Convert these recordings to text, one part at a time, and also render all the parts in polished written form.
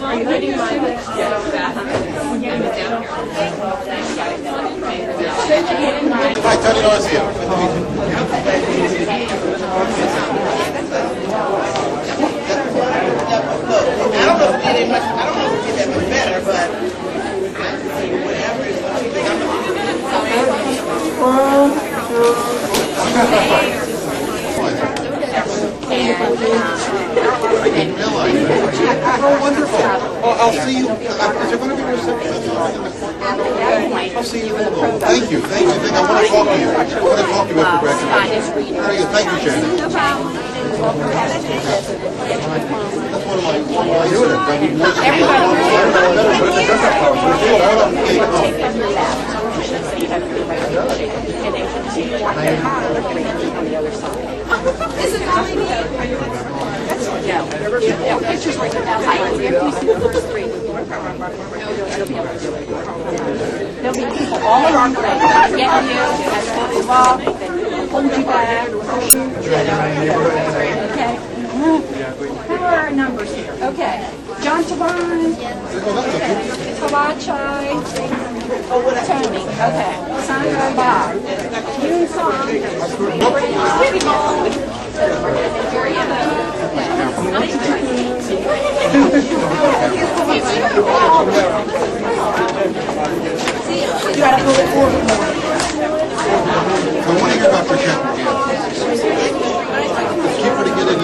Hi, Tony Garcia. I don't know if it did much. I don't know if it did that much better, but whatever is what you think I'm I didn't realize that. Oh, wonderful. Well, I'll see you. Is there going to be a reception? I'll see you. Thank you. Thank you. I want to talk to you. I want to talk to you after graduation. Very good. Thank you, Shannon. No problem. That's one of my units. Is it already? No, pictures right now. After you see the full screen, there'll be people all around the place. Get you, as you walk, hold you back, push you. Okay. Who are our numbers here? Okay. John Taban, Tawachai, Tony. Okay. Sandra Bob. Yoon You gotta pull it forward more. I want to hear about Pacheco again. Keep her together.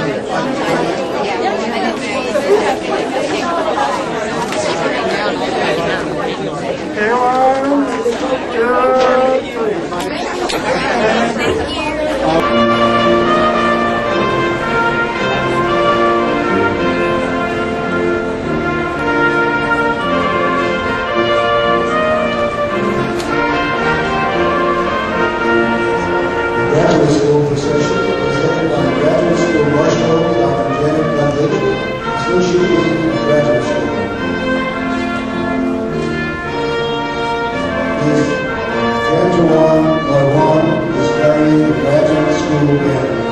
Graduate School procession presented by Graduate School Marshal Dr. Janet Dudley, Associate Dean of Graduate School. Ms. Antoine Marwan is carrying the Graduate School banner.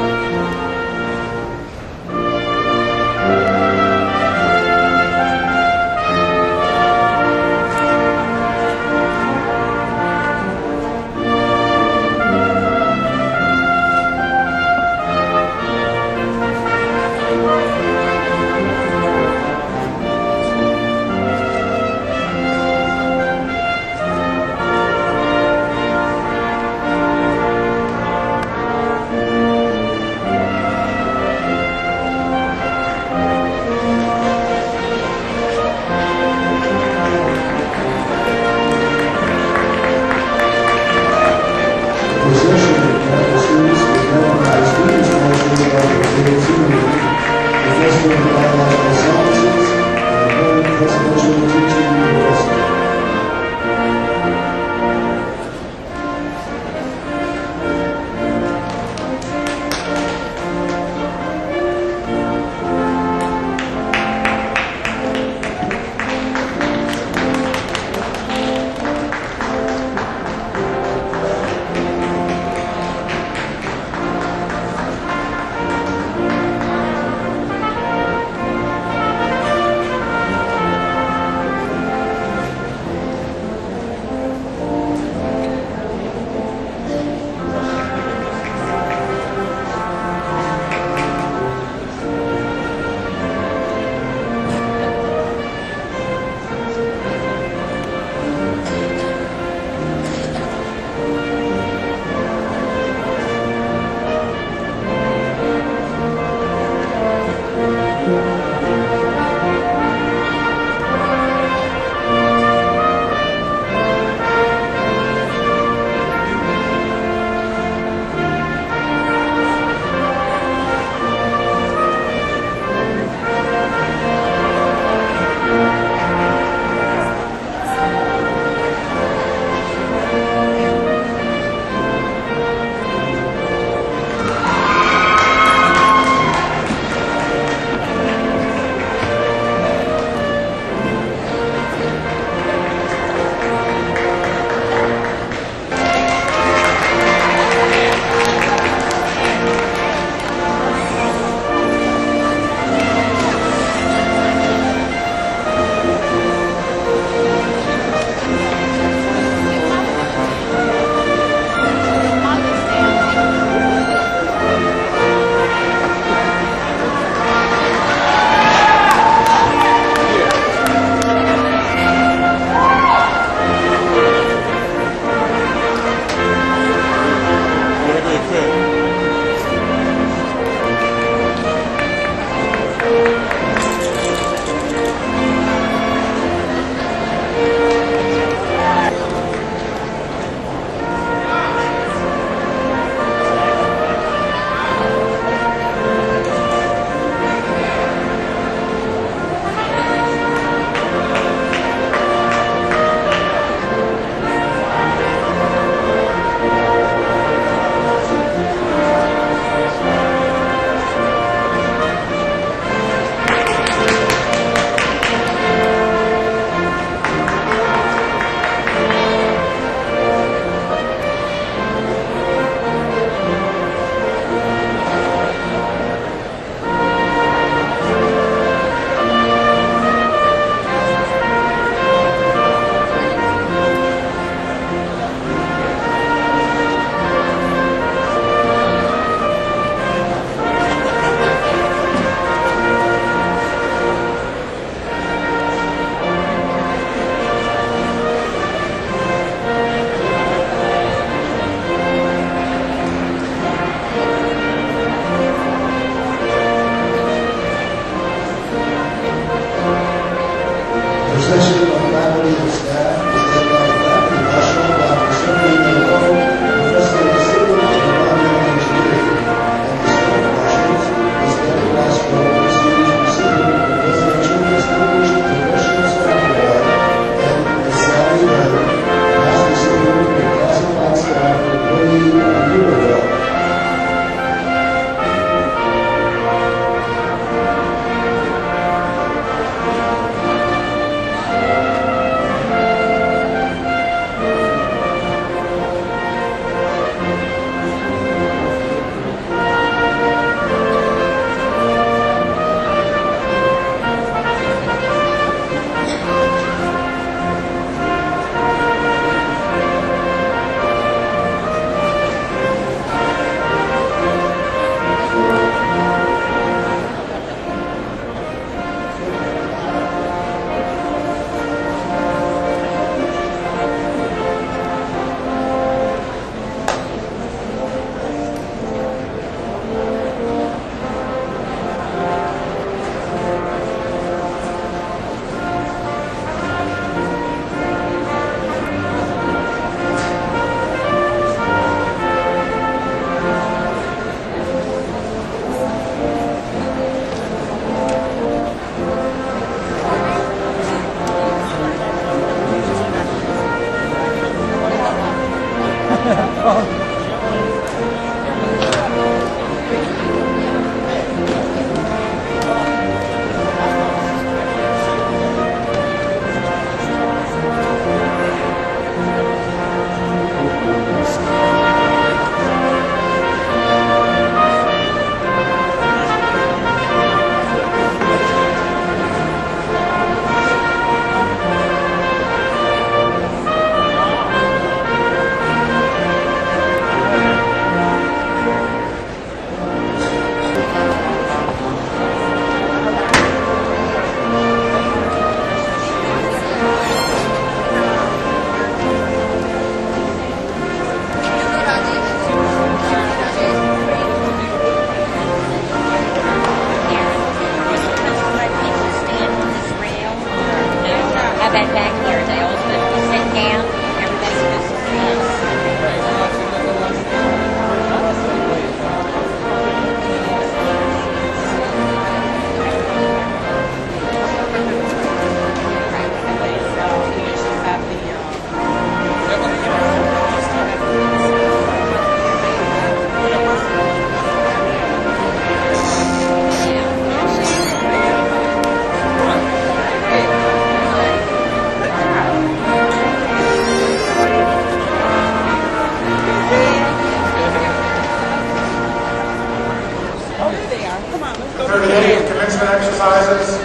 Commencement exercises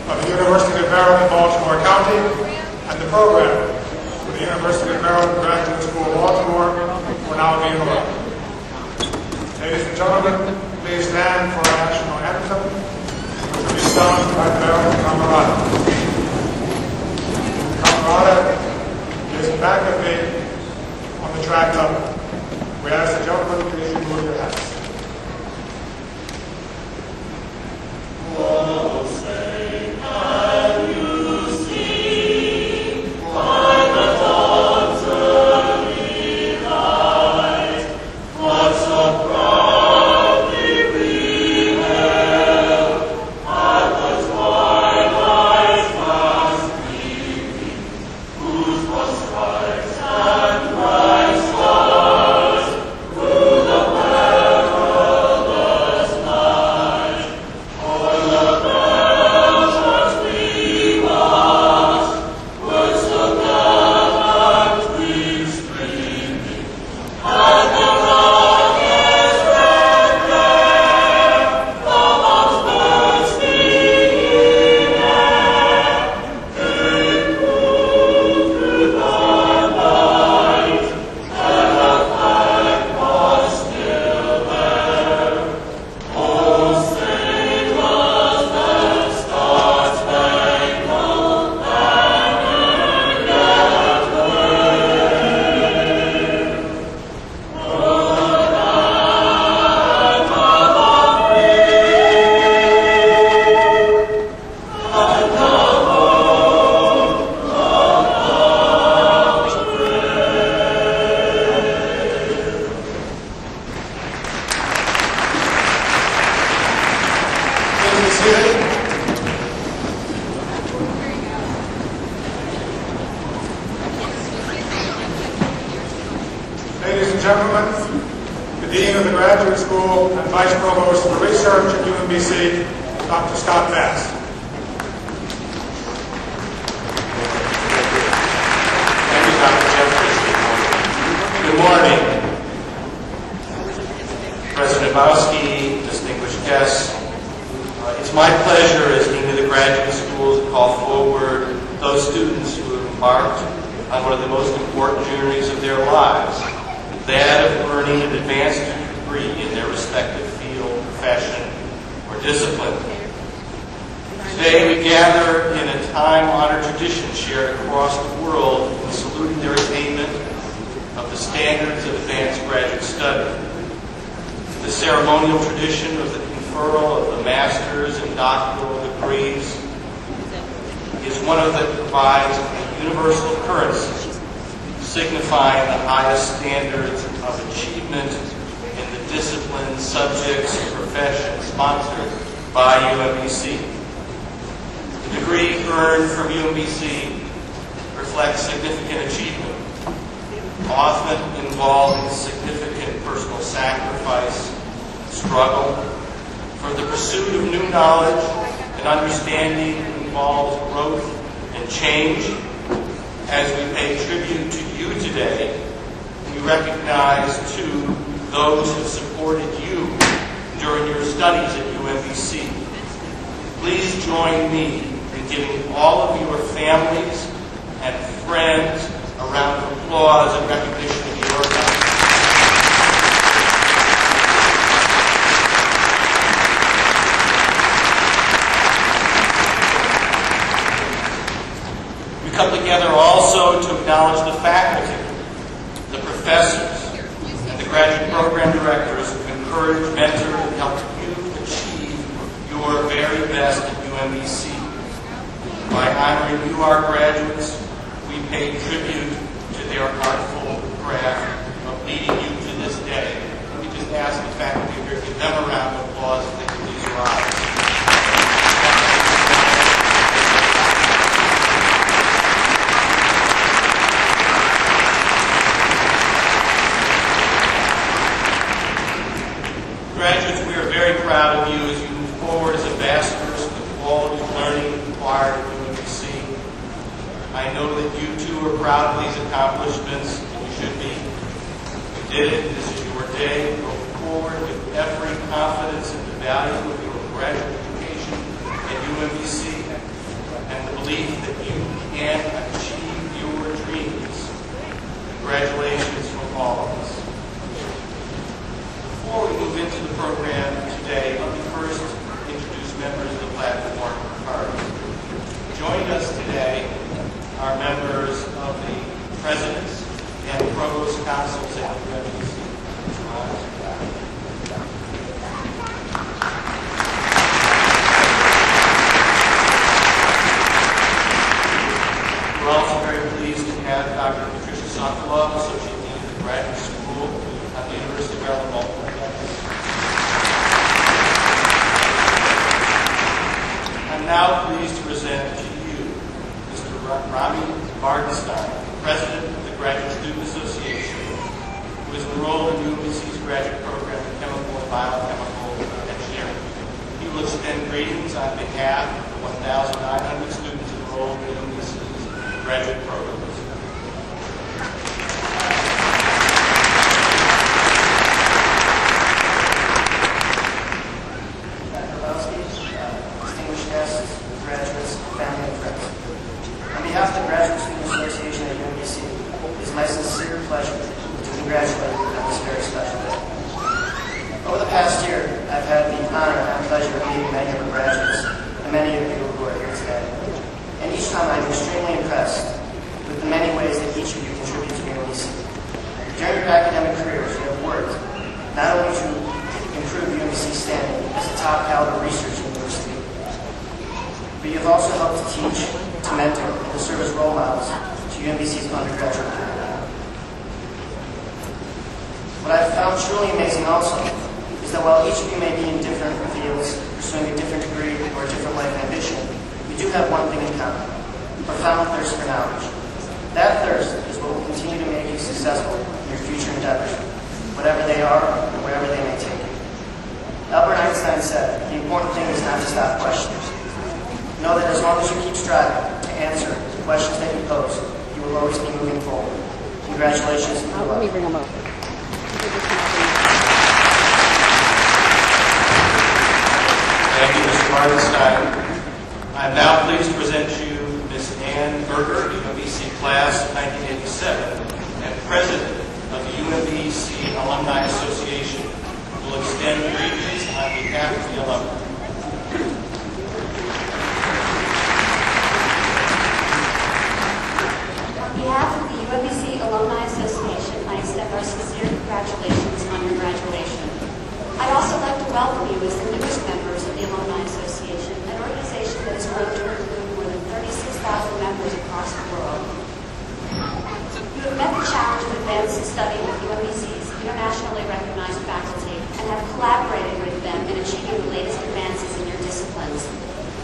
of the University of Maryland, Baltimore County, and the program for the University of Maryland Graduate School, Baltimore, will now be in order. Ladies and gentlemen, please stand for our national anthem, which will be sung by the Maryland Camerata. Camerata is back of me on the track up. We ask the gentlemen please remove your hats. Ladies and gentlemen, the Dean of the Graduate School and Vice Provost for Research at UMBC, Dr. Scott Bass. Thank you, Dr. Jeffries. Good morning. President Bowski, distinguished guests. It's my pleasure as Dean of the Graduate School to call forward those students who have embarked on one of the most important journeys of their lives, that of earning an advanced degree in their respective field, profession, or discipline. Today we gather in a time-honored tradition shared across the world in saluting their attainment of the standards of advanced graduate study. The ceremonial tradition of the conferral of the master's and doctoral degrees is one of that provides a universal currency, signifying the highest standards of achievement in the disciplines, subjects, and professions sponsored by UMBC. The degree earned from UMBC reflects significant achievement. often involving significant personal sacrifice, struggle. For the pursuit of new knowledge and understanding involves growth and change. As we pay tribute to you today, we recognize, too, those who supported you during your studies at UMBC. Please join me in giving all of your families and friends a round of applause and recognition of your efforts. We come together also to acknowledge the faculty, the professors, and the graduate program directors who encourage, mentor, and help you achieve your very best at UMBC. By honoring you, our graduates, we pay tribute to their artful craft of leading you to this day. Let me just ask the faculty here to give them a round of applause if they could please rise. Graduates, we are very proud of you as you move forward as ambassadors for the quality of learning acquired at UMBC. I know that you too are proud of these accomplishments, and you should be. You did it. This is your day. Go forward with every confidence in the value of your graduate education at UMBC and the belief that you can achieve your dreams. Congratulations from all of us. Before we move into the program today, let me first introduce members of the platform party. Joining us today are members of the presidents and provost councils at UMBC. We're also very pleased to have Dr. Patricia Sokolov, Associate Dean of the Graduate School at the University of Maryland, Baltimore. I'm now pleased to present to you Mr. Rami Bardenstein, President of the Graduate Student Association, who is enrolled in UMBC's graduate program in Chemical and Biochemical Engineering. He will extend greetings on behalf of the 1,900 students enrolled in UMBC's graduate programs. On behalf of the Graduate Student Association at UMBC, it is my sincere pleasure to congratulate you on this very special day. Over the past year, I've had the honor and pleasure of meeting many of the graduates and many of you who are here today. And each time I'm extremely impressed with the many ways that each of you contribute to UMBC. During your academic careers, you have worked not only to improve UMBC's standing as a top caliber research university, but you've also helped to teach, to mentor, and to serve as role models to UMBC's undergraduate program. What I've found truly amazing also is that while each of you may be in different fields, pursuing a different degree or a different life ambition, we do have one thing in common: a profound thirst for knowledge. That thirst is what will continue to make you successful in your future endeavors, whatever they are and wherever they may take you. Albert Einstein said, "The important thing is not to stop questions." Know that as long as you keep striving to answer the questions that you pose, you will always be moving forward. Congratulations and good luck. Let me bring them up. Thank you, Mr. Bardenstein. I'm now pleased to present you Ms. Ann Berger, UMBC Class of 1987, and President of the UMBC Alumni Association, who will extend greetings on behalf of the alumni. On behalf of the UMBC Alumni Association, I extend our sincere congratulations on your graduation. I'd also like to welcome you as the newest members of the Alumni Association, an organization that has grown to include more than 36,000 members across the world. You have met the challenge of advancing study with UMBC's internationally recognized faculty and have collaborated with them in achieving the latest advances in your disciplines.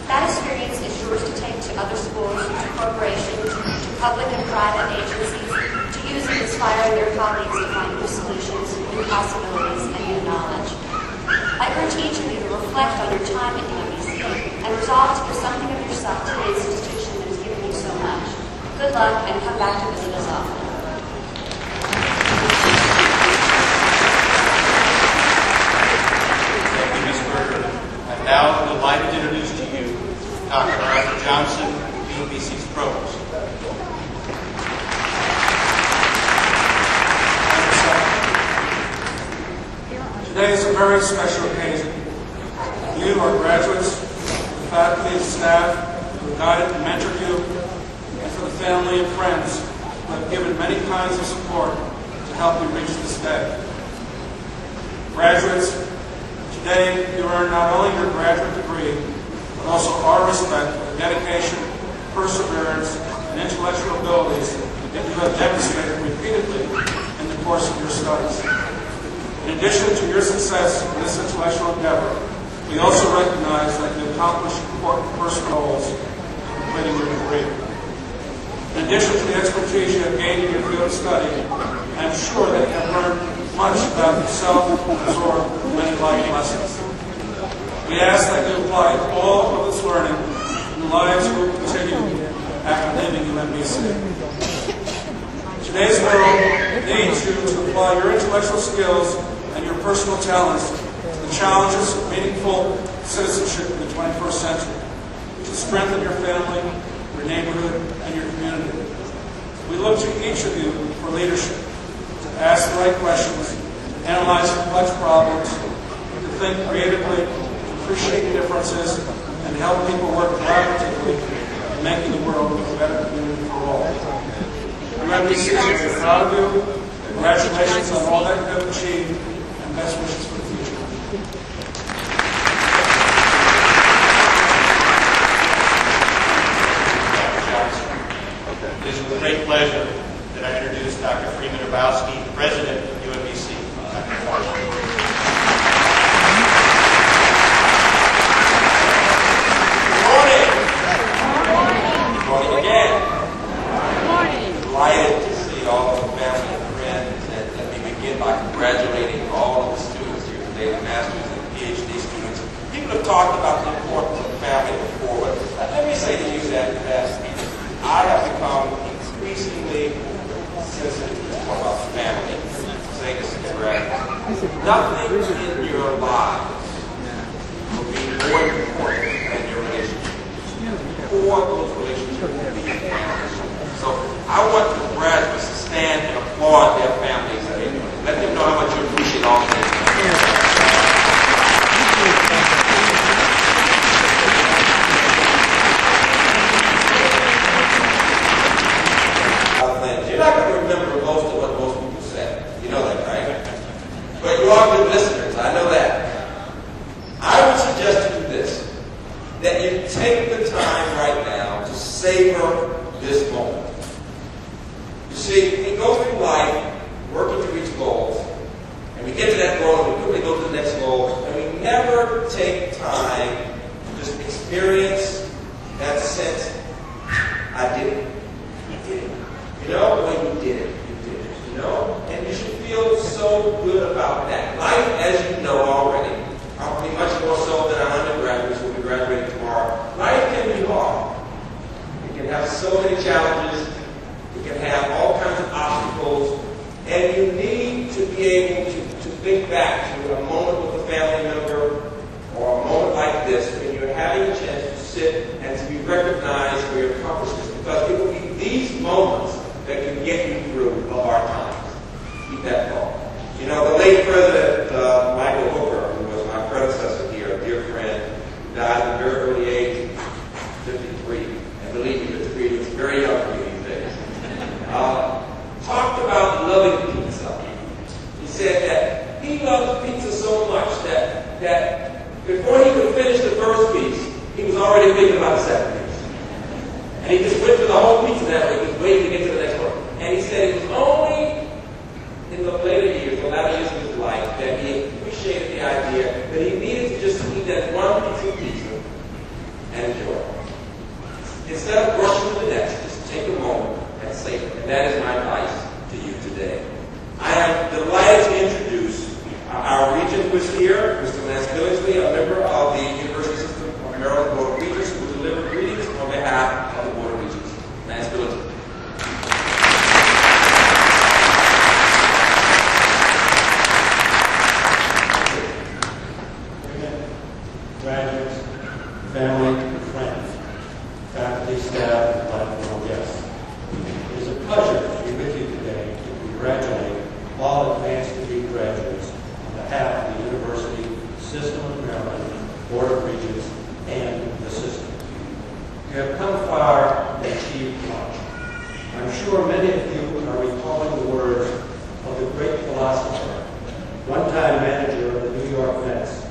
That experience is yours to take to other schools, to corporations, to public and private agencies, to use in the inspiring their colleagues to find new solutions, new possibilities, and new knowledge. I urge each of you to reflect on your time at UMBC and resolve to give something of yourself to the institution that has given you so much. Good luck, and come back to visit us often. Thank you, Ms. Berger. I'm now delighted to introduce to you Dr. Arthur Johnson, UMBC's provost. Today is a very special occasion. You, our graduates, the faculty and staff who have guided and mentored you, and for the family and friends who have given many kinds of support to help you reach this day. Graduates, today you earn not only your graduate degree, but also our respect for the dedication, perseverance, and intellectual abilities that you have demonstrated repeatedly in the course of your studies. In addition to your success in this intellectual endeavor, we also recognize that you accomplished important personal goals in completing your degree. In addition to the expertise you have gained in your field of study, I am sure that you have learned much about yourself and absorbed many life lessons. We ask that you apply all of this learning in the lives you will continue after leaving UMBC. Today's world needs you to apply your intellectual skills and your personal talents to the challenges of meaningful citizenship in the 21st century, to strengthen your family, your neighborhood, and your community. We look to each of you for leadership, to ask the right questions, to analyze complex problems, to think creatively, to appreciate differences, and to help people work collaboratively in making the world a better community for all. UMBC is very proud of you. Congratulations on all that you have achieved, and best wishes for the future. Dr. Johnson. It is with great pleasure that I introduce Dr. Freeman Hrabowski, President of UMBC. Good morning again. Delighted to see all of the family and friends, and let me begin by congratulating all of the students here today, the masters and PhD students. People have talked about the importance of family before, but let me say to you that I have become increasingly sensitive to this one about family. Say this is correct. Nothing in your lives will be more important than your relationships. Or those relationships will be your family. So I want the graduates to stand and applaud their families. Let them know how much you appreciate all of this. You're not going to remember most of what most people say. You know that, right? But you are good listeners. I know that. I would suggest to you this, that you take the time right now to savor this moment. You see, we go through life working to reach goals, and we get to that goal, and we quickly go to the next goal, and we never take time to just experience that sense, I did it. You did it. You know, when you did it, you did it. You know? And you should feel so good about that. Life, as you know already, probably much more so than our undergraduates who will be graduating tomorrow, life can be hard. It can have so many challenges. It can have all kinds of obstacles. And you need to be able to think back to a moment with a family member or a moment like this when you're having a chance to sit and to be recognized for your accomplishments, because it will be these moments that can get you through of our times. Keep that thought. You know, the late President Michael Hooker, who was my predecessor here, a dear friend, died at a very early age, 53. And believe me, 53 is very young for me these days. Talked about loving pizza. He said that he loved pizza so much that before he could finish the first piece, he was already thinking about the second piece. And he just went through the whole pizza that way. He was waiting to get to the next one. And he said it was only in the later years, the latter years of his life, that he appreciated the idea that he needed to just eat that one piece of pizza and enjoy it. Instead of rushing to the next, just take a moment and savor it. And that is my advice to you today. am delighted to introduce our regent who is here, Mr. Lance Billingsley, a member of the University System of Maryland Board of Regents, who will deliver greetings on behalf of the Board of Regents. Lance Billingsley. Graduates, family, and friends, faculty, staff, and platform guests. It is a pleasure to be with you today to congratulate all advanced degree graduates on behalf of the University System of Maryland, Board of Regents, and the system. You have come far and achieved much. I'm sure many of you are recalling the words of the great philosopher, one-time manager of the New York Mets,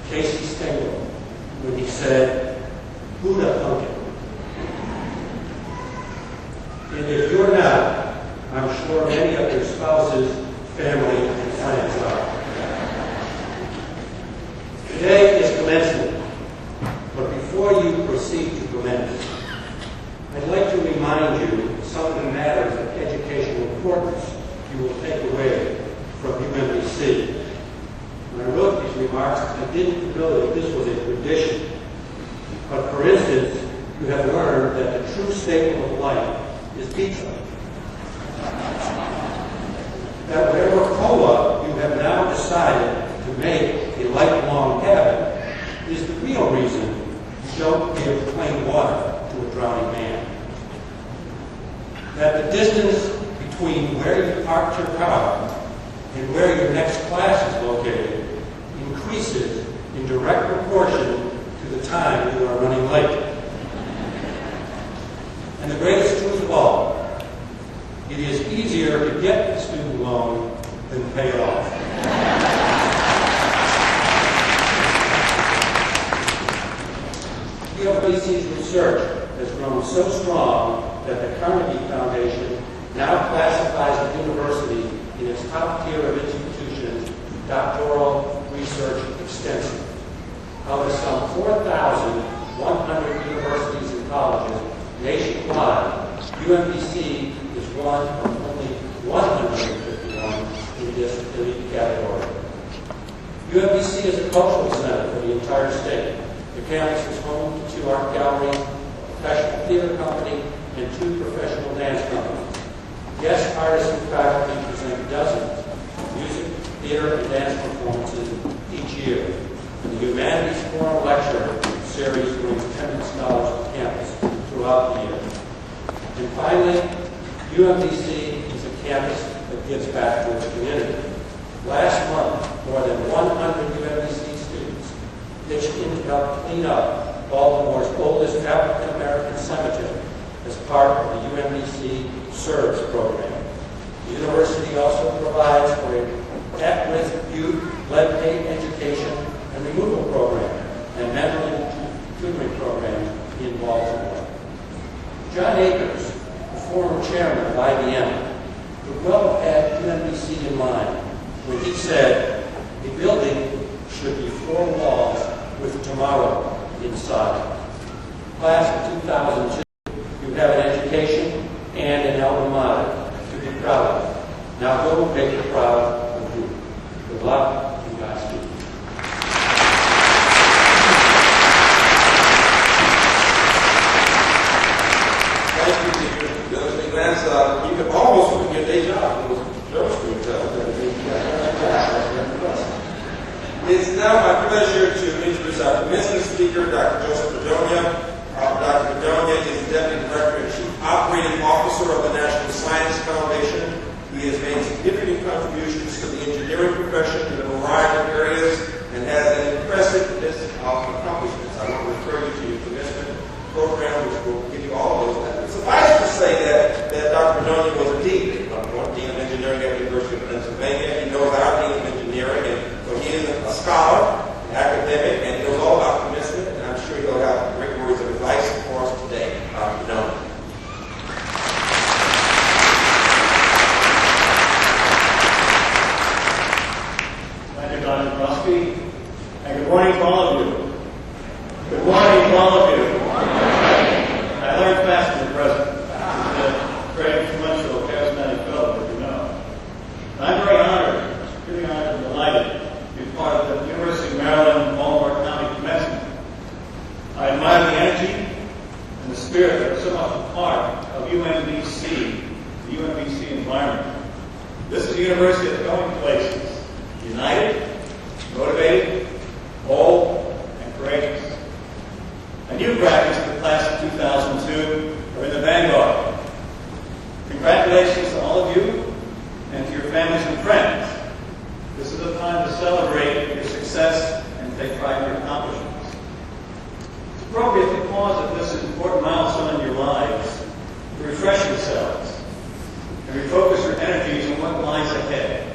Casey Stengel, when he said, Buddha Pumpkin. And if you're not, I'm sure many of your spouses, family, and friends are. Today is commencement, but before you proceed to commence, I'd like to remind you of some of the matters of educational importance you will take away from UMBC. When I wrote these remarks, I didn't know that this was a tradition. But for instance, you have learned that the true staple of life is pizza. That whatever COLA you have now decided to make a lifelong habit is the real reason you don't give plain water to a drowning man. That the distance between where you parked your car and where your next class is located increases in direct proportion to the time you are running late. And the greatest truth of all, it is easier to get the student loan than pay it off. UMBC's research has grown so strong that the Carnegie Foundation now classifies the university in its top tier of institutions, doctoral research extensive. Out of some 4,100 universities and colleges nationwide, UMBC is one of only 151 in this elite category. UMBC is a cultural center for the entire state. The campus is home to 2 art galleries, a professional theater company, and 2 professional dance companies. Guest artists and faculty present dozens of music, theater, and dance performances each year. And the Humanities Forum Lecture series brings eminent scholars to campus throughout the year. And finally, UMBC is a campus that gives back to its community. Last month, more than 100 UMBC students pitched in to help clean up Baltimore's oldest African-American cemetery as part of the UMBC SERVES program. The university also provides for a at-risk youth lead paint education and removal program and mental and tutoring program in Baltimore. John Akers, the former chairman of IBM, could well have had UMBC in mind when he said, "A building should be 4 walls with tomorrow inside." Class of 2002, you have an education and an alma mater to be proud of. Now go make it proud of you. Good luck and Godspeed. Thank you, Mr. Lance. You can almost put your day job. It's now my pleasure to introduce our commencement speaker, Dr. Joseph Bedonia. Dr. Bedonia is the Deputy Director and Chief Operating Officer of the National Science Foundation. He has made significant contributions to the engineering profession in a variety of areas and has an impressive list of accomplishments. I want to refer you to your commencement program, which will give you all of those. Suffice to say that Dr. Bedonia was a dean of engineering at the University of Pennsylvania. He knows our dean of engineering, and so he is a scholar, an academic, and he knows all about commencement, and I'm sure he'll have great words of advice for us today. Dr. Bedonia. Thank you, Dr. Brusky. united, motivated, bold, and courageous. And you graduates of the class of 2002 are in the vanguard. Congratulations to all of you and to your families and friends. This is a time to celebrate your success and take pride in your accomplishments. It's appropriate to pause at this important milestone in your lives to refresh yourselves and refocus your energies on what lies ahead.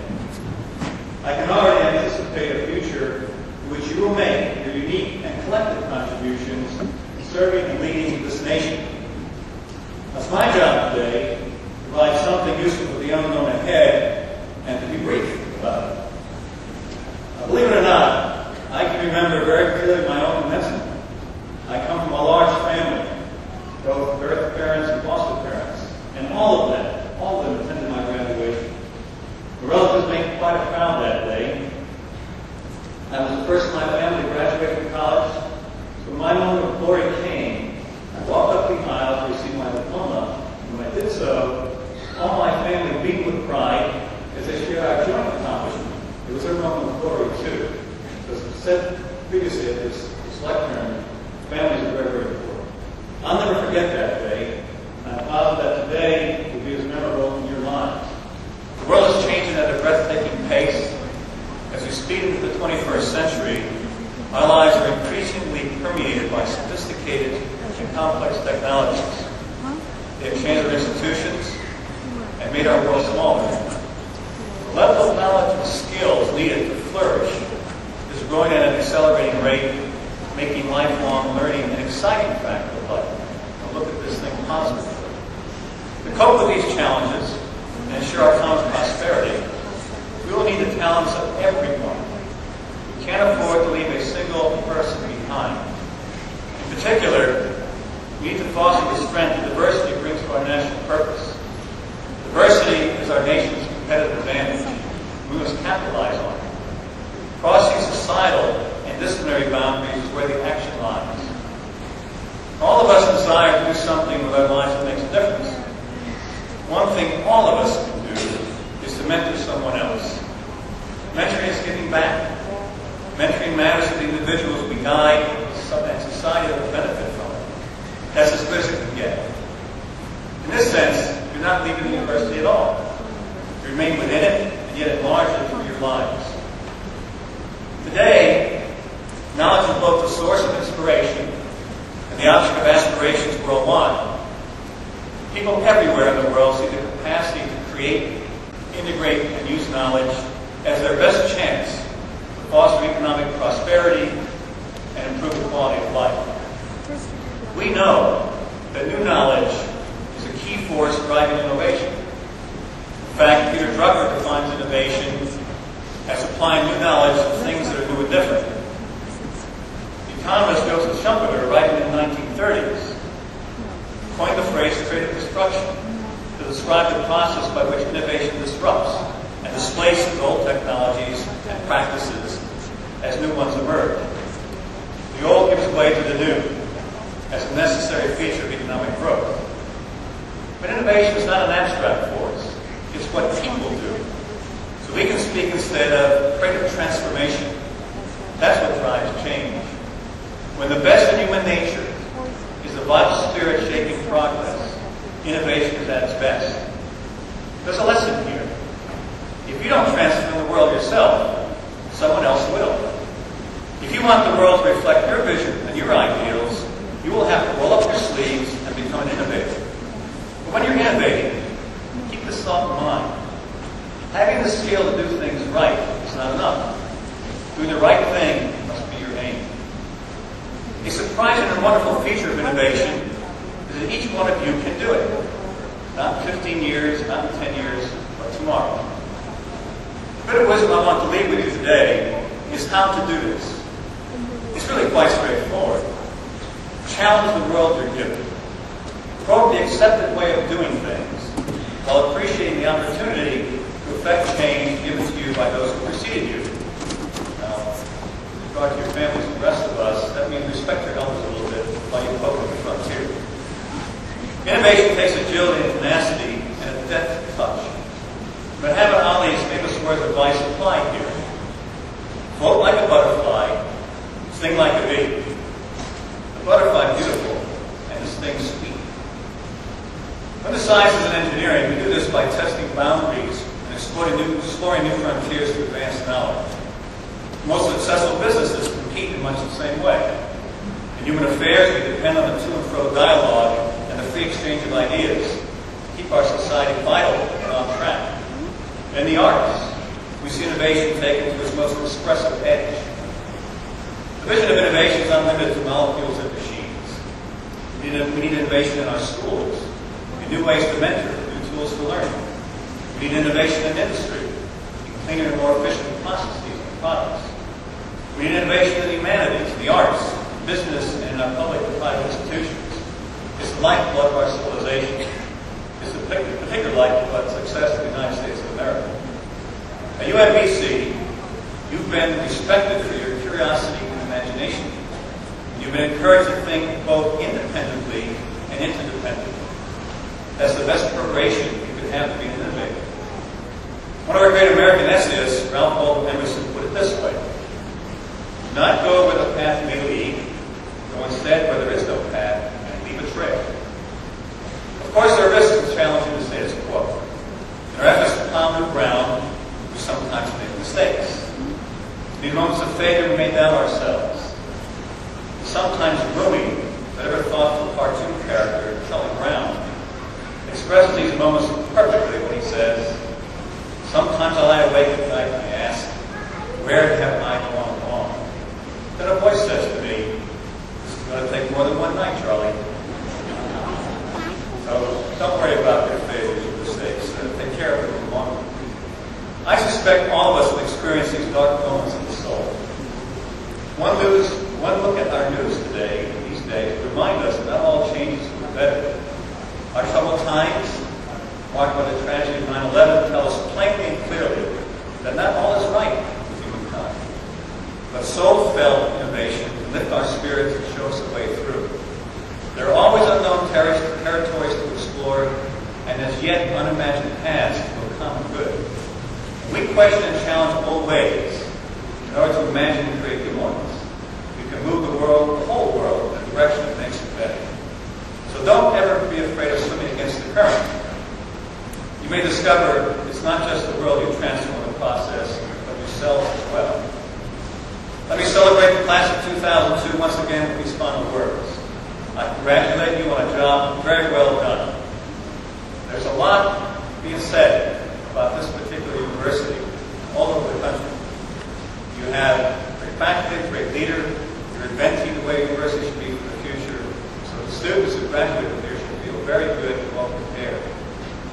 I can already anticipate a future in which you will make your unique and collective contributions in serving and leading this nation. That's my job today, to provide something useful for the unknown ahead and to be brief about it. Believe it or not, I can remember very clearly my own commencement. I come from a large family, both birth parents and foster parents, and all of them attended my graduation. The relatives made quite a crowd that day. I was the first in my family to graduate from college, so when my moment of glory came, I walked up the aisle to receive my diploma, and when I did so, all my family beamed with pride as they shared our joint accomplishment. It was their moment of glory, too. As I said previously at this lectern, families are very, very important. I'll never forget that day, and I'm positive that today will be as memorable in your lives. The world is changing at a breathtaking pace. As we speed into the 21st century, our lives are increasingly permeated by sophisticated and complex technologies. They have changed our institutions and made our world smaller. The level of knowledge and skills needed to flourish is growing at an accelerating rate, making lifelong learning an exciting fact of life. Now look at this thing positively. To cope with these challenges and ensure our common prosperity, we will need the talents of everyone. We can't afford to leave a single person behind. In particular, we need to foster the strength that diversity brings to our national purpose. Diversity is our nation's competitive advantage. We must capitalize on it. Crossing societal and disciplinary boundaries is where the action lies. All of us desire to do something with our lives that makes a difference. One thing all of us can do is to mentor someone else. Mentoring is giving back. Mentoring matters to the individuals we guide, and society will benefit from it. That's as good as it can get. In this sense, you're not leaving the university at all. You remain within it, and yet enlarge it through your lives. Today, knowledge is both the source of inspiration and the object of aspirations worldwide. People everywhere in the world see the capacity to create, integrate, and use knowledge as their best chance to foster economic prosperity and improve the quality of life. We know that new knowledge is a key force driving innovation. In fact, Peter Drucker defines innovation as applying new knowledge to things that are new and different. The economist Joseph Schumpeter, writing in the 1930s, coined the phrase creative destruction to describe the process by which innovation disrupts and displaces old technologies and practices as new ones emerge. The old gives way to the new as a necessary feature of economic growth. But innovation is not an abstract force. It's what people do. So we can speak instead of creative transformation. That's what drives change. When the best in human nature is the vital spirit shaping progress, innovation is at its best. There's a lesson here. If you don't transform the world yourself, someone else will. If you want the world to reflect your vision and your ideals, you will have to roll up your sleeves and become an innovator. But when you're innovating, keep this thought in mind. Having the skill to do things right is not enough. Doing the right thing must be your aim. A surprising and wonderful feature of innovation is that each one of you can do it. Not in 15 years, not in 10 years, but tomorrow. The bit of wisdom I want to leave with you today is how to do this. It's really quite straightforward. Challenge the world you're given. Probe the accepted way of doing things while appreciating the opportunity to effect change given to you by those who preceded you. Now, with regard to your families and the rest of us, that means respect your elders a little bit while you poke at the frontier. Innovation takes agility and tenacity and a deft touch. But Muhammad Ali's famous words of advice apply here. Float like a butterfly, sting like a bee. The butterfly beautiful, and the sting sweet. Under sciences and engineering, we do this by testing boundaries and exploring new frontiers to advance knowledge. Most successful businesses compete in much the same way. In human affairs, we depend on the to and fro dialogue and the free exchange of ideas to keep our society vital and on track. In the arts, we see innovation taken to its most expressive edge. The vision of innovation is unlimited to molecules and machines. We need innovation in our schools, in new ways to mentor, new tools for learning. We need innovation in industry, in cleaner and more efficient processes and products. We need innovation in the humanities, the arts, business, and in our public and private institutions. It's the lifeblood of our civilization. It's the particular lifeblood success of the United States of America. At UMBC, you've been respected for your curiosity and imagination. You've been encouraged to think both independently and interdependently. That's the best preparation you could have to be an innovator. One of our great American essayists, Ralph Waldo Emerson, put it this way: do not go where the path may lead, go instead where there is no path, and leave a trail. Of course, there are risks and challenges in the status quo. In our efforts to plow new ground, we sometimes make mistakes. In moments of failure, we may doubt ourselves. Sometimes Rumi, that ever thoughtful cartoon character, Charlie Brown, expresses these moments perfectly when he says, sometimes I lie awake at night and I ask, where have I gone wrong? Then a voice says to me, this is going to take more than one night, Charlie. So don't worry about your failures or mistakes. Take care of them in the long run. I suspect all of us will experience these dark moments of the soul. One look at our news today, these days, remind us that not all changes for the better. Our troubled times, marked by the tragedy of 9/11, tell us plainly and clearly that not all is right with humankind. But soul-felt innovation can lift our spirits and show us the way through. There are always unknown territories to explore, and as yet unimagined paths to a common good. We question and challenge old ways in order to imagine and create new ones. We can move the whole world, in a direction that makes it better. So don't ever be afraid of swimming against the current. You may discover it's not just the world you transform in the process, but yourselves as well. Let me celebrate the class of 2002 once again with these final words. I congratulate you on a job very well done. There's a lot being said about this particular university all over the country. You have great faculty, great leader. You're inventing the way university should be for the future. So the students who graduate from here should feel very good and well prepared.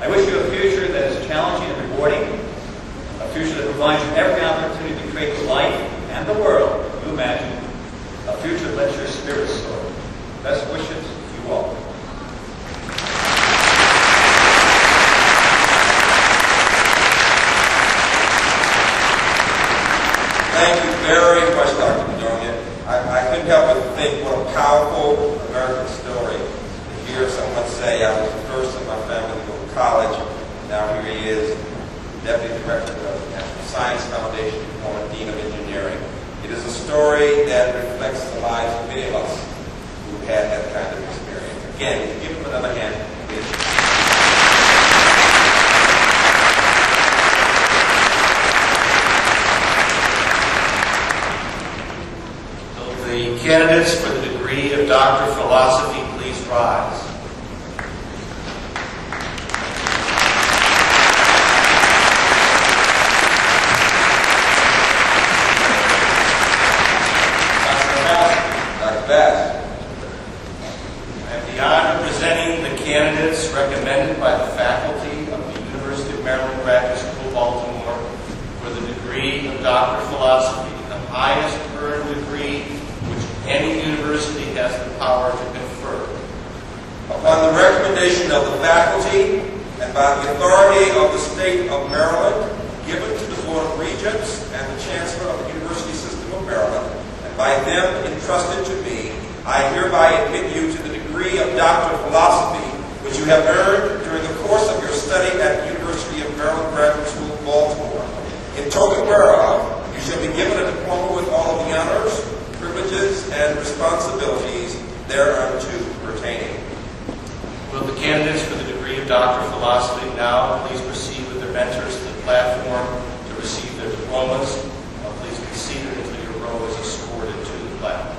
I wish you a future that is challenging and rewarding, a future that provides you every opportunity to create the life and the world you imagine, a future that lets your spirit soar. Best wishes to you all. Thank you very much, Dr. Bedonia. I couldn't help but think what a powerful American story to hear someone say, I was the first in my family to go to college. Now here he is, Deputy Director of the National Science Foundation, former Dean of Engineering. It is a story that reflects the lives of many of us who had that kind of experience. Again, give him another hand. The candidates for the degree of Doctor of Philosophy, please rise. Dr. Bass. I have the honor of presenting the candidates recommended by the faculty of the University of Maryland Graduate School, Baltimore, for the degree of Doctor of Philosophy, the highest earned degree which any university has the power to confer. Upon the recommendation of the faculty and by the authority of the state of Maryland, given to the Board of Regents and the Chancellor of the University System of Maryland, and by them entrusted to me, I hereby admit you to the degree of Doctor of Philosophy, which you have earned during the course of your study at the University of Maryland Graduate School, Baltimore. In token whereof, you shall be given a diploma candidates for the degree of Doctor of Philosophy now please proceed with their mentors to the platform to receive their diplomas. Please be seated until your row is escorted to the platform.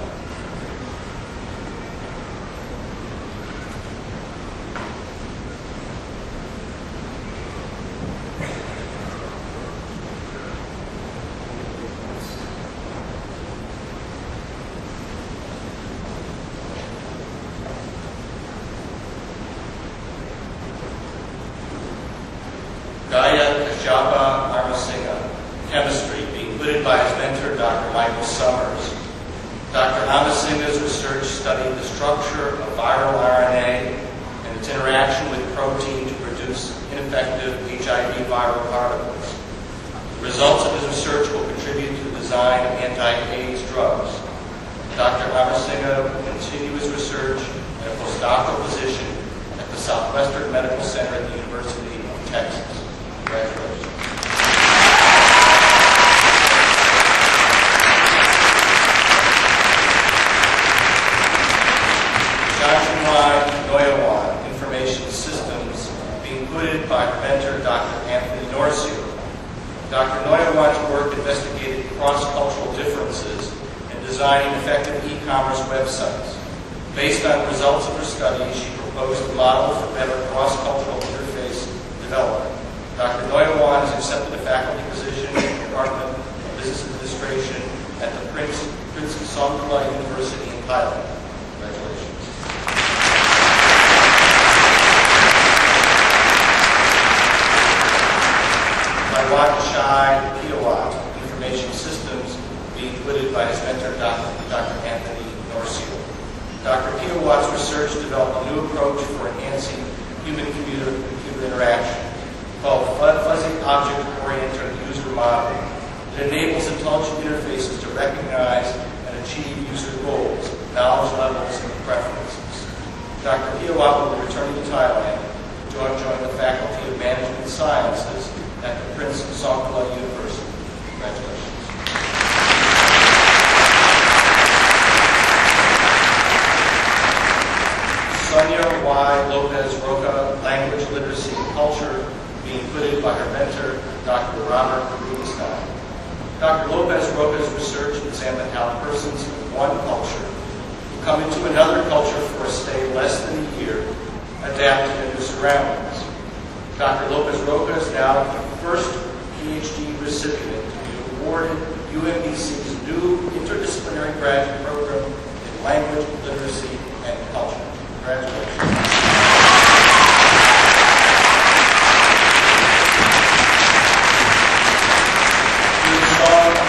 Chemistry, being hooded by his mentor, Dr. Michael Summers. Dr. Amasinga's research studied the structure of viral RNA and its interaction with protein to produce ineffective HIV viral particles. The results of his research will contribute to the design of anti-AIDS drugs. Dr. Amasinga will continue his research in a postdoctoral position at the Southwestern Medical Center at the University of Texas. Congratulations. Information Systems, being hooded by her mentor, Dr. Anthony Norcio. Dr. Noyawan's work investigated cross-cultural differences in designing effective e-commerce websites. Based on the results of her study, she proposed a model for better cross-cultural interface development. Dr. Noyawan has accepted a faculty position in the Department of Business Administration at the Prince Songkla University in Thailand. Congratulations. Shai Kiawat, Information Systems, being hooded by his mentor, Dr. Anthony Norcio. Dr. Kiawat's research developed a new approach for enhancing human-computer interaction called Fuzzy Object-Oriented User Modeling. It enables intelligent interfaces to recognize and achieve user goals, knowledge levels, and preferences. Dr. Kiawat will be returning to Thailand to join the Faculty of Management Sciences at the Prince Songkla University. Congratulations. Sonia Y. Lopez Roca, Language, Literacy, and Culture, being hooded by her mentor, Dr. Robert Rubenstein. Dr. Lopez Roca's research examined how persons with one culture who come into another culture for a stay less than a year adapt to their new surroundings. Dr. Lopez Roca is now the first PhD recipient to be awarded UMBC's new interdisciplinary graduate program in language, literacy, and culture. Congratulations.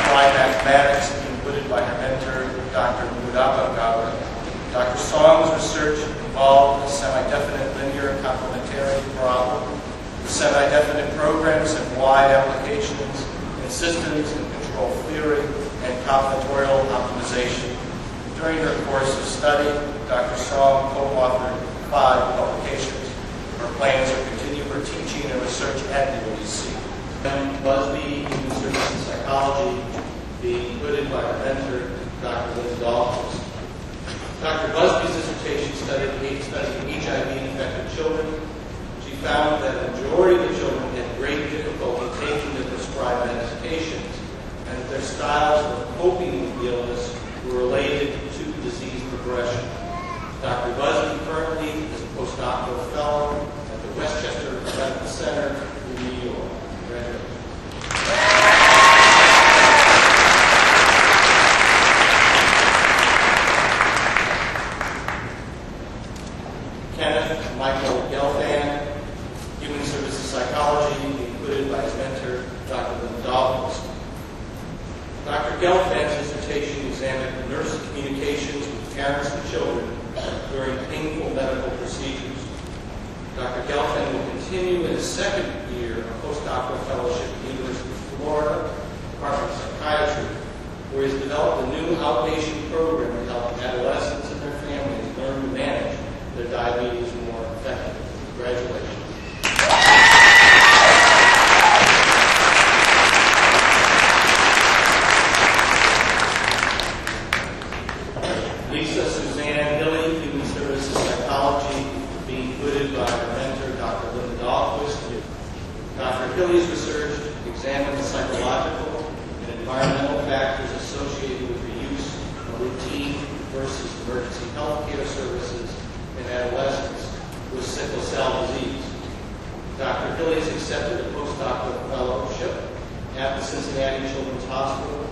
Applied mathematics, being hooded by her mentor, Dr. Mudaba Gawa. Dr. Song's research involved a semi-definite linear and complementarity problem. The semi-definite programs have wide applications in systems and control theory and combinatorial optimization. During her course of study, Dr. Song co-authored 5 publications. Her plans are to continue her teaching and research at the UMBC. Busby, Human Services and Psychology, being hooded by her mentor, Dr. Linda Dolphins. Dr. Busby's dissertation studied HIV-infected children. She found that the majority of the children had great difficulty taking the prescribed medications, and that their styles of coping with the illness were related to disease progression. Dr. Busby currently is a postdoctoral fellow at the Westchester Medical Center in New York. Congratulations. Kenneth Michael Gelfand, Human Services Psychology, included by his mentor, Dr. Linda Dolphins. Dr. Gelfand's dissertation examined nurse communications with parents and children during painful medical procedures. Dr. Gelfand will continue in his second year of postdoctoral fellowship at the University of Florida, Department of Psychiatry, where he's developed a new outpatient program to help adolescents and their families learn to manage their diabetes more effectively. Congratulations. Lisa Suzanne Hilly, Human Services Psychology, being hooded by environmental factors associated with the use of routine versus emergency health care services in adolescents with sickle cell disease. Dr. Hilly has accepted a postdoctoral fellowship at the Cincinnati Children's Hospital,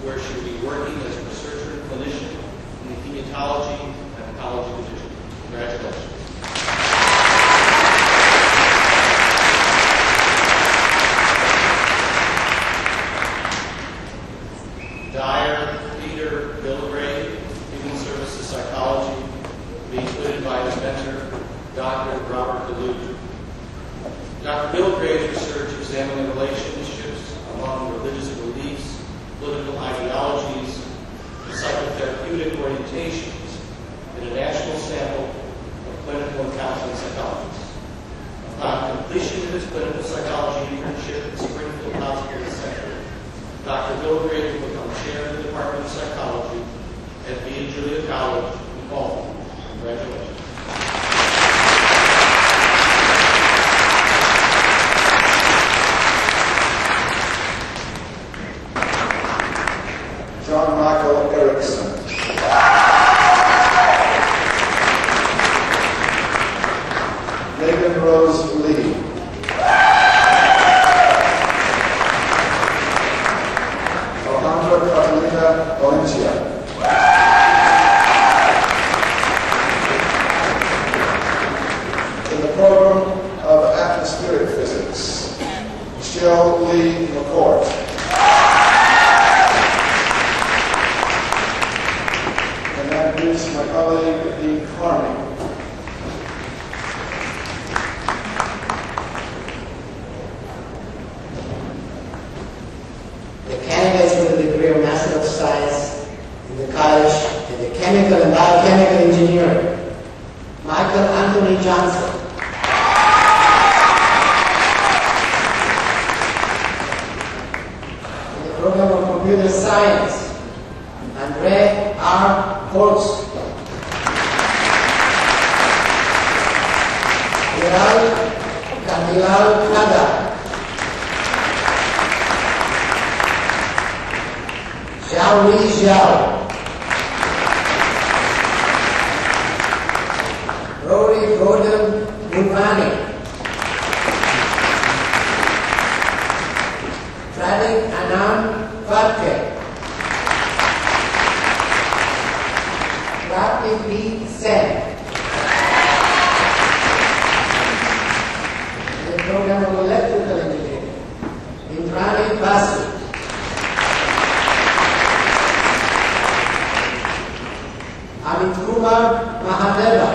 where she will be working as a researcher and clinician in the hematology and oncology division. Congratulations. Dyer Peter Bilgrave, Human Services Psychology, being tutored by his mentor, Dr. Robert DeLuge. Dr. Bilgrave's research examining relationships among religious beliefs, political ideologies, and psychotherapeutic orientations in a national sample of clinical and counseling psychologists. Upon completion of his clinical psychology internship at Springfield Hospital Center, Dr. Bilgrave will become chair of the Department of Psychology at V. Julia College in Baltimore. Congratulations. John Michael Erickson. Megan Rose Lee. Alejandra Carolina Valencia. In the program of atmospheric physics, Michelle Lee McCourt. And that is my colleague, Dean Carney. The candidates for the degree of Master of Science in the college in the Chemical and Biochemical Engineering, Michael Anthony Johnson. In the program of Computer Science, Andre R. Holtz. Katilal Kada. Xiao Li Xiao. Rory Gordon Gulvani. Tradik Anam Fatke. Rafi B. Sen. In the program of electrical engineering, Indrani Basu. Amit Kumar Mahadeva.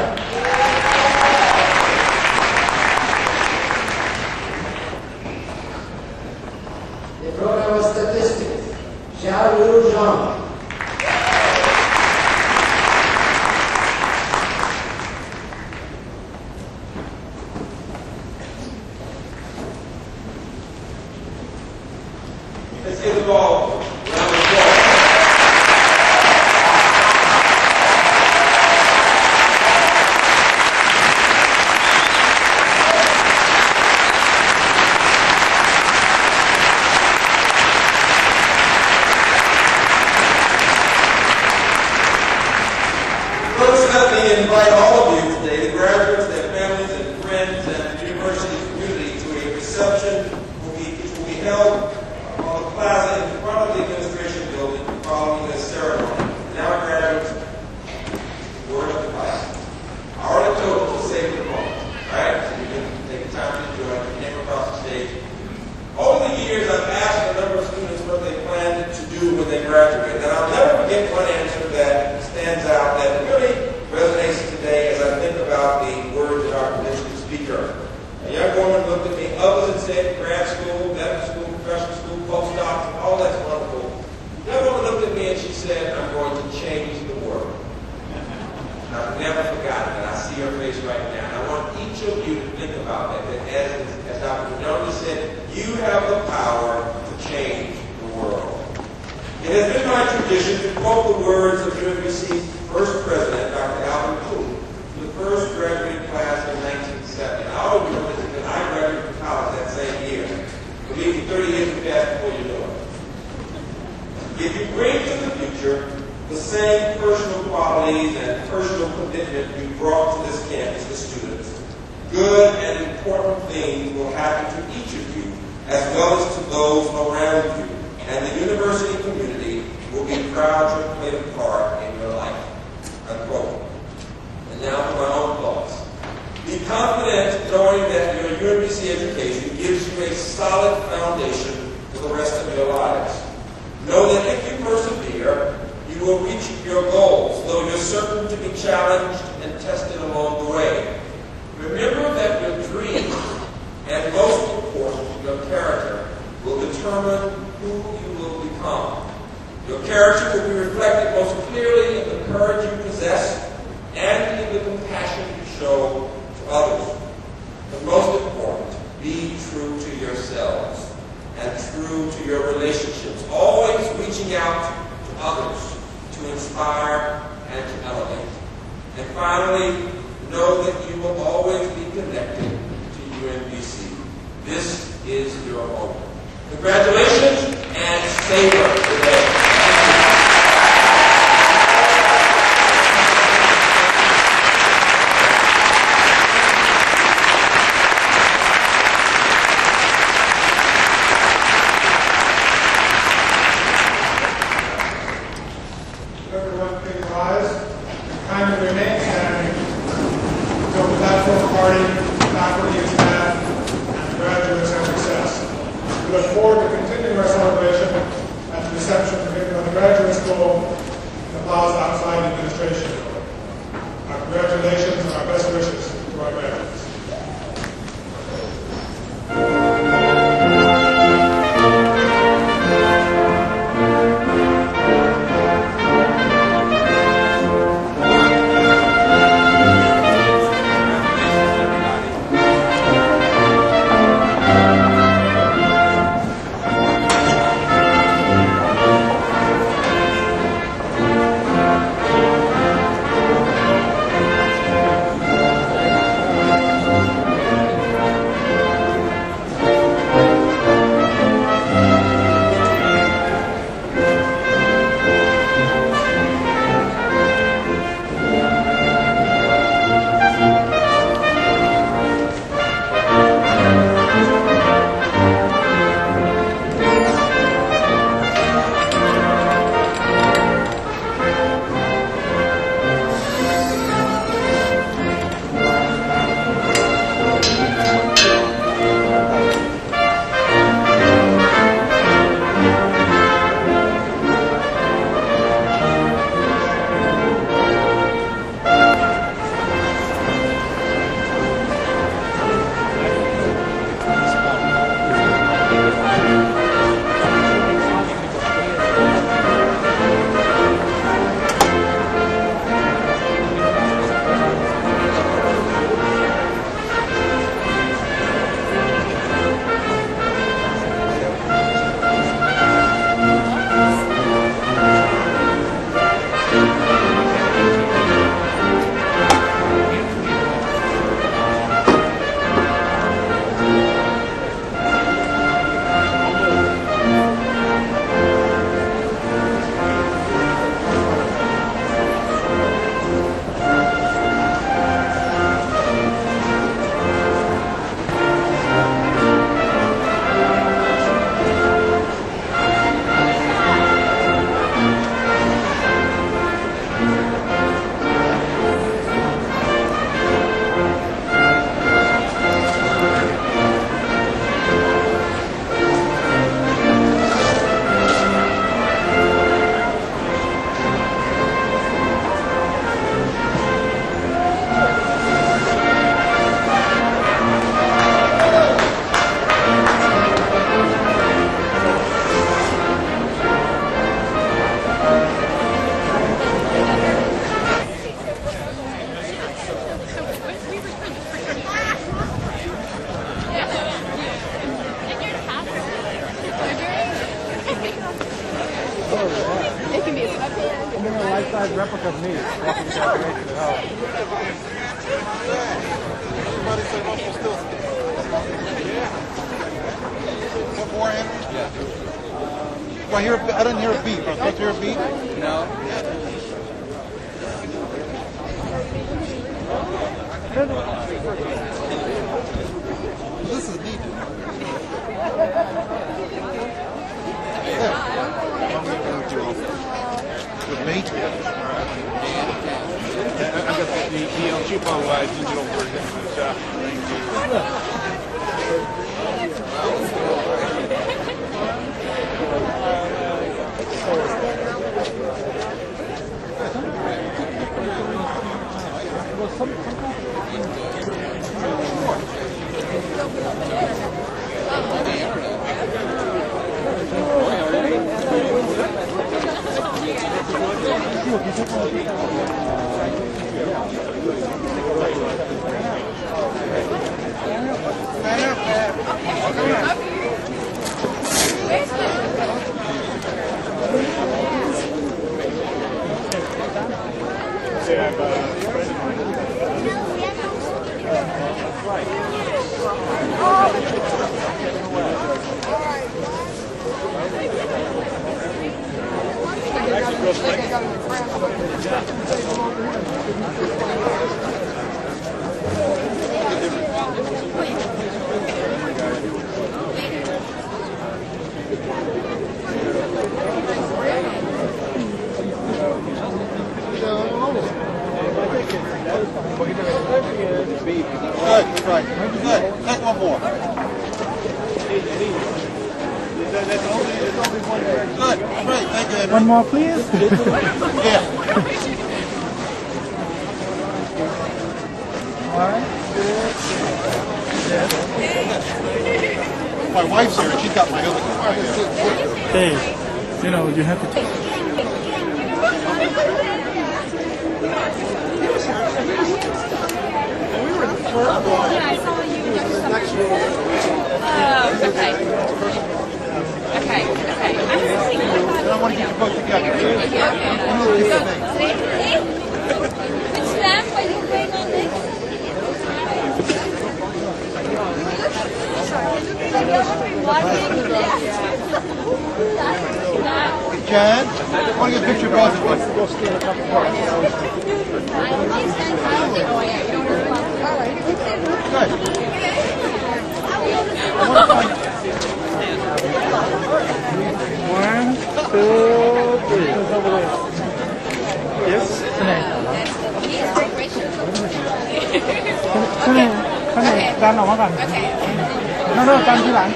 The program of statistics, Xiao Yu Zhang. Let's give them all a round of applause. Folks, let me invite all of you today, the graduates, their families, and friends, and the university community to a reception which will be held on the plaza in front of the administration building following this ceremony. Now, graduates, word of advice. I already told you to save the moment, right? So you can take the time to enjoy it. You came across the stage. Over the years, I've asked a number of students what they plan to do when they graduate, and I'll never forget one answer that stands out that really resonates today as I think about the words of our convention speaker. A young woman looked at me, others had said grad school, medical school, professional school, postdocs, all that's wonderful. That woman looked at me and she said, I'm going to change the world. And I've never forgotten that. I see her face right now. And I want each of you to think about that as Dr. Bedonia said, you have the power to change the world. It has been my tradition to quote the words of UMBC's first president, Dr. Alvin Cooley, to the first graduating class in 1970. And I always remember this because I graduated from college that same year. Believe me, 30 years will pass before you know it. If you bring to the future the same personal qualities and personal commitment you brought to this campus as students, good and important things will happen to each of you as well as to those around you, and the university community will be proud to have played a part in your life. Unquote. And now for my own thoughts. Be confident knowing that your UMBC education gives you a solid foundation for the rest of your lives. Know that if you persevere, you will reach your goals, though you're certain to be challenged and tested along the way. Remember that your dreams, and most important, your character, will determine who you will become. Your character will be reflected most clearly in the courage you possess and in the compassion you show to others. But most important, be true to yourselves and true to your relationships, always reaching out to others to inspire and to elevate. And finally, know that you will always be connected to UMBC. This is your home. Congratulations and savor the day. Everyone please rise and kindly remain standing until the platform party, faculty and staff, and graduates have recessed. We look forward to continuing our celebration at the reception of the graduate school in the plaza outside the administration building. Our congratulations and our best wishes to our graduates. life-size replica of me walking down the to the house. Everybody said Russell still. Yeah. What more, Henry? Yeah. I hear I didn't hear a beep. I was supposed to hear a beep? No. This is neat. With me? I got the cheapo digital version. Good, right. Good. Take one more. Good, great. Thank you, Henry. One more, please. Yeah. My wife's here and she's got my other one. Hey, you know, you have to take. Yeah, I saw you. Oh, okay. Okay. I haven't seen you. I want to get you both together. It's them, but you wait on this. Jan, I want to get a picture of both of us. Go steal a couple more. Good. I want to find... 1, 2, 3. Yes?ข้างในดันออกมาก่อนนั่นดันทีหลัง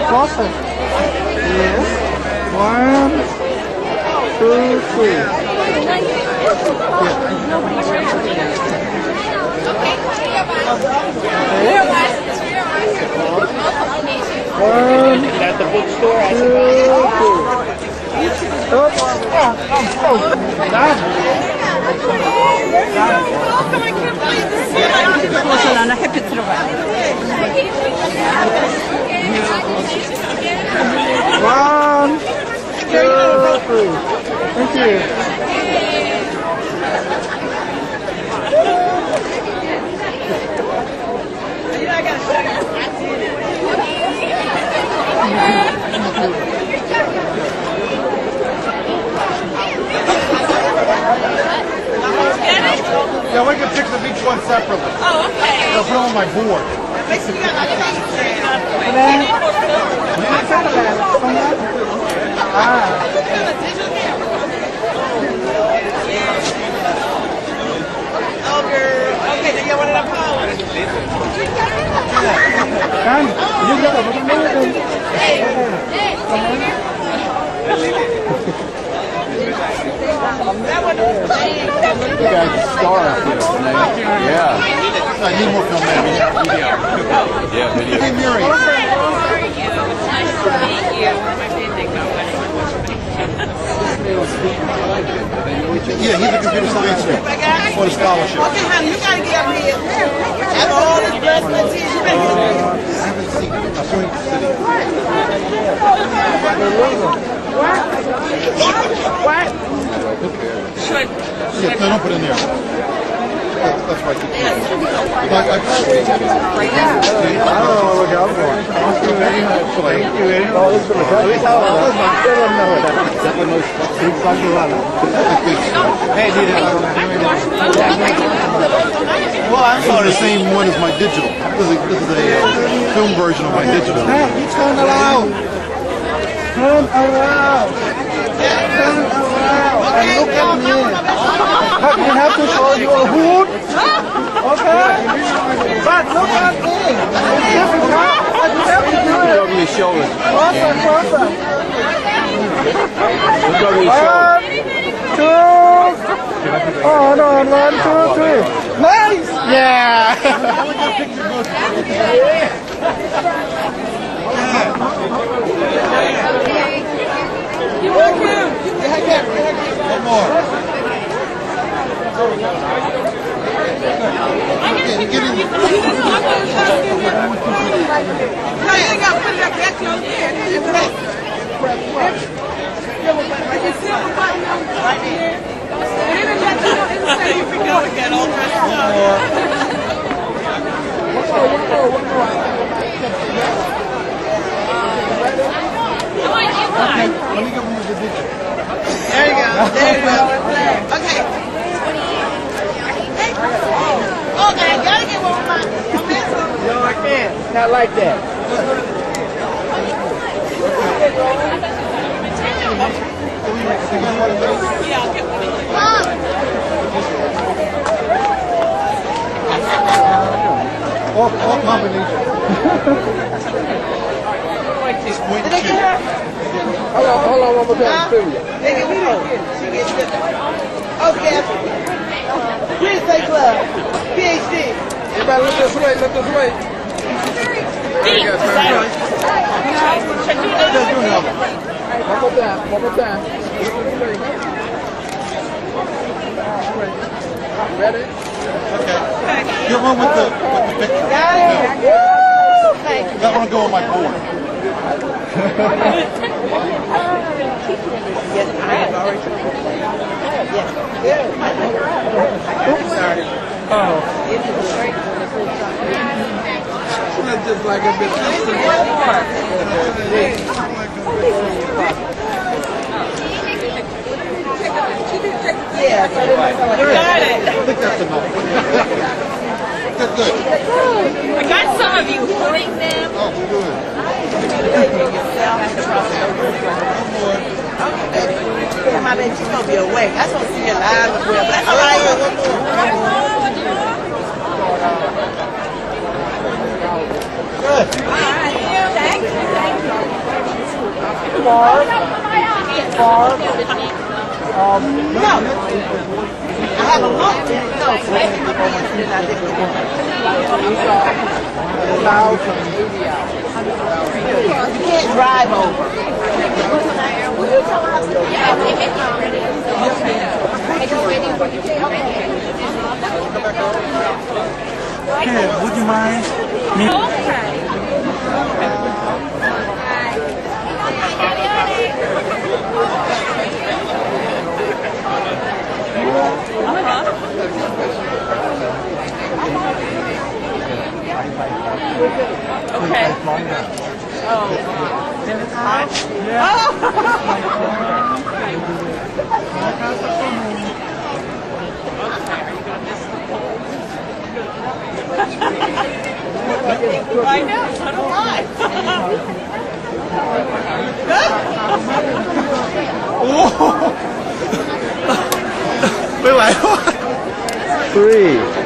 Closer. Yes. 1, 2, 3. One, at the bookstore, I suppose. 나는 햇빛 들어가야 돼. One, 2, 3. Thank you. Yeah, I want to get pictures of each one separately. Oh, okay. I'll put them on my board. Okay, then you want it up high. Kan, you got a You guys are stars here, man. Yeah. I need more film there. Video. Yeah, video. Hey, Mary. Nice to meet you. Yeah, he's a computer science student. For the scholarship. Okay, honey, you gotta get up here. After all this blessings, you better get up here. I haven't seen it. I'll show you the city. What? Yeah, no, don't put it in there. that's right. I don't know what I'm going. Thank you very much. Thank you very much. Well, I saw the same one as my digital. This is a film version of my digital. You turn around. Turn around. Turn around. And look at me. You have to show your hood. Okay? But look at me. It's difficult. But you have to do it. Look over your shoulder. Closer. Look over your shoulder. 1, 2. Oh, no. 1, 2, 3. Nice. Yeah. You want him? One more. Get in. No, you ain't got to put it up that close there. Right there. You can go with that old Let me give him the digital. There you go. There you go. Okay. Okay, gotta get one with my pencil. No, I can't. Not like that. Yeah, I'll get one of All combinations. Hold on one more time. Nigga, we don't get it. She gets it. Okay. Real estate club. PhD. Everybody look this way. Look this way. One more time. Ready? Okay. Get one with the picture. Got it. Yeah. Thank you. That one will go on my board. Yes, I have already. Yes. Oops. Sorry. Oh. That's just like a bit. Yeah. You got it. I think that's enough. That's good. I got some of you holding them. Oh, good. Come on, baby. She's going to be awake. I supposed to see her live as well. But that's all right. Good. Thank you. Barb. No. I have a look. No, so they can come in and I think you can't drive over. Hey, would you mind? Okay. Oh. I know, so do I. Wait, wait. 3.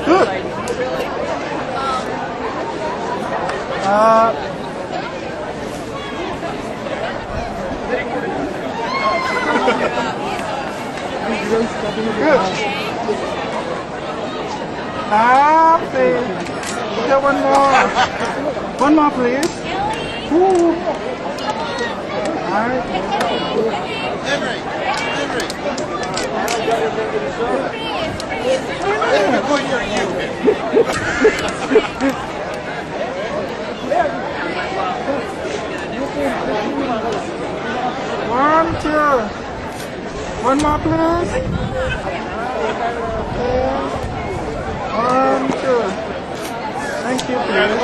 Good. Stop, please. Get one more. One more, please. Woo. All right. Henry. One, two. One more, please. One, two. Thank you, please.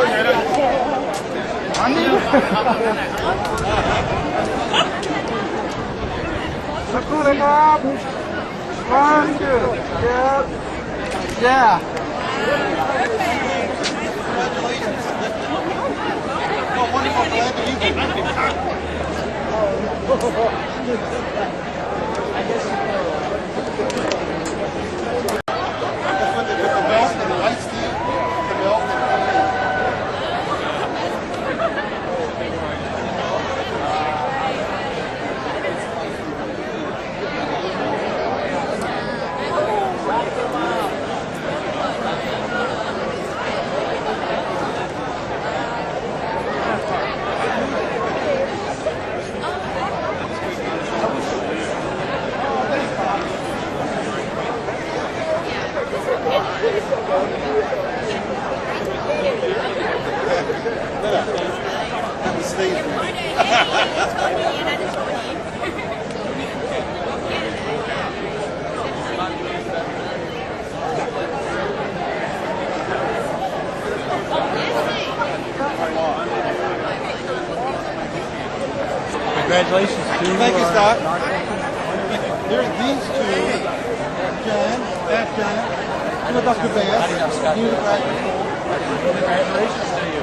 One, two. Yeah. Congratulations to you. Thank you, Scott. There's these two, John, that's John, you with Dr. Bass, you with Congratulations to you.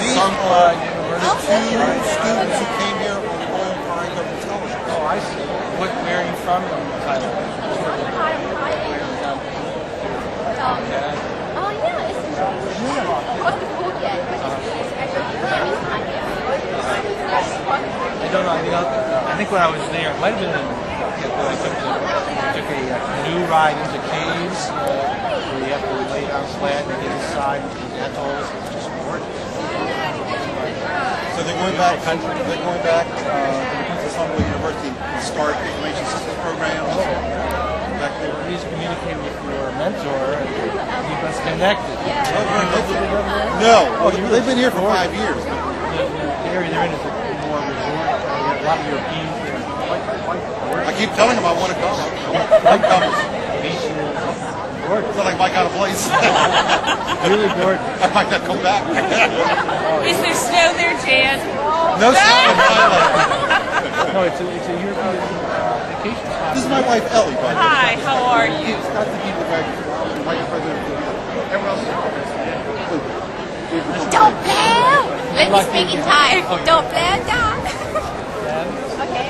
These are the two students who came here on Royal Foreign Government Television. Oh, I see. Where are you from in Thailand? I don't know. I think when I was there, it might have been. I took a canoe ride into caves where you have to lay down flat and get inside these atolls. It's just gorgeous. So they're going back. They're going back to Sunway University to start information systems programs. Back there. Please communicate with your mentor and keep us connected. No, they've been here for 5 years. The area they're in is more resort. A lot of Europeans there. I keep telling them I want to come. I come. It's not like I got a place. Really gorgeous. I might not come back. Is there snow there, Jan? No snow in Thailand. No, it's a European vacation spot. This is my wife Ellie, by the way. Hi, how are you? Scott the Vice President. Everyone else. Don't blow! Let me speak in Thai. Don't blow, John. Okay.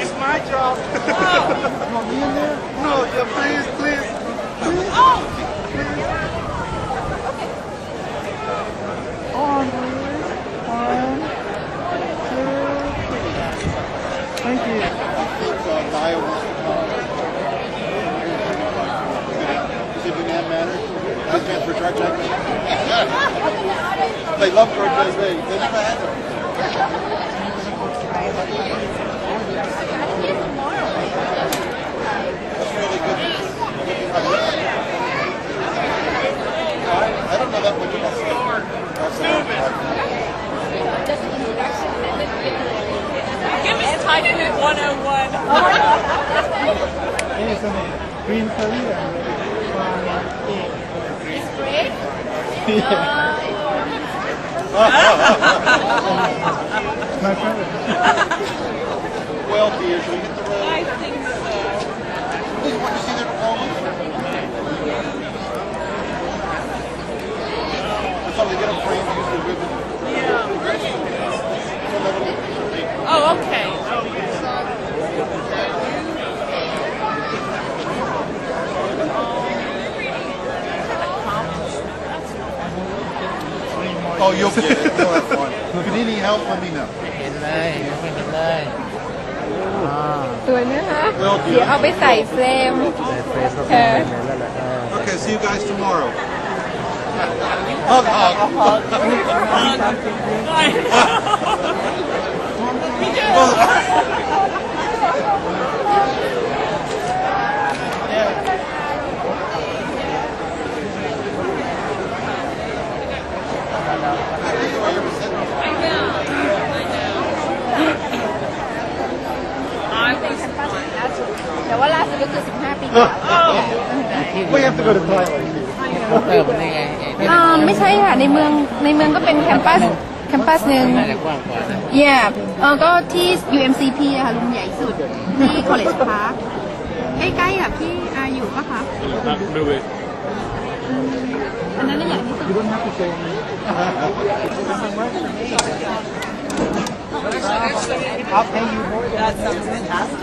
It's my job. You want me in there? No, yeah, please. Oh! On, please. 1, 2, 3. Thank you. Maya wants to come. Does it matter? Does it for George J.B.? They love George J.B. They never had them. That's really good. I don't know that much about Give me Thai Food 101. Hey, some green curry and It's great. my favorite. Well, dear, should we hit the road? I think so. Please, want to see their performance? That's how they get them framed, use the ribbon. Oh, okay. Oh, you'll get it. You'll have fun. If you need any help, let me know. สวยไหมคะ เดี๋ยวเอาไปใส่เฟรม Okay, see you guys tomorrow. Hug, hug.แต่ว่าล่าสุดก็คือ15 ปีแล้ว We have to go to Thailand. ไม่ใช่ค่ะในเมืองก็เป็นแคมปัสหนึ่งก็ที่ UMCP อะค่ะลุงใหญ่สุดที่ College Park ใกล้ๆกับที่อาอยู่ปะคะอันนั้นใหญ่ที่สุด You don't have to say I'll pay you more. That sounds fantastic.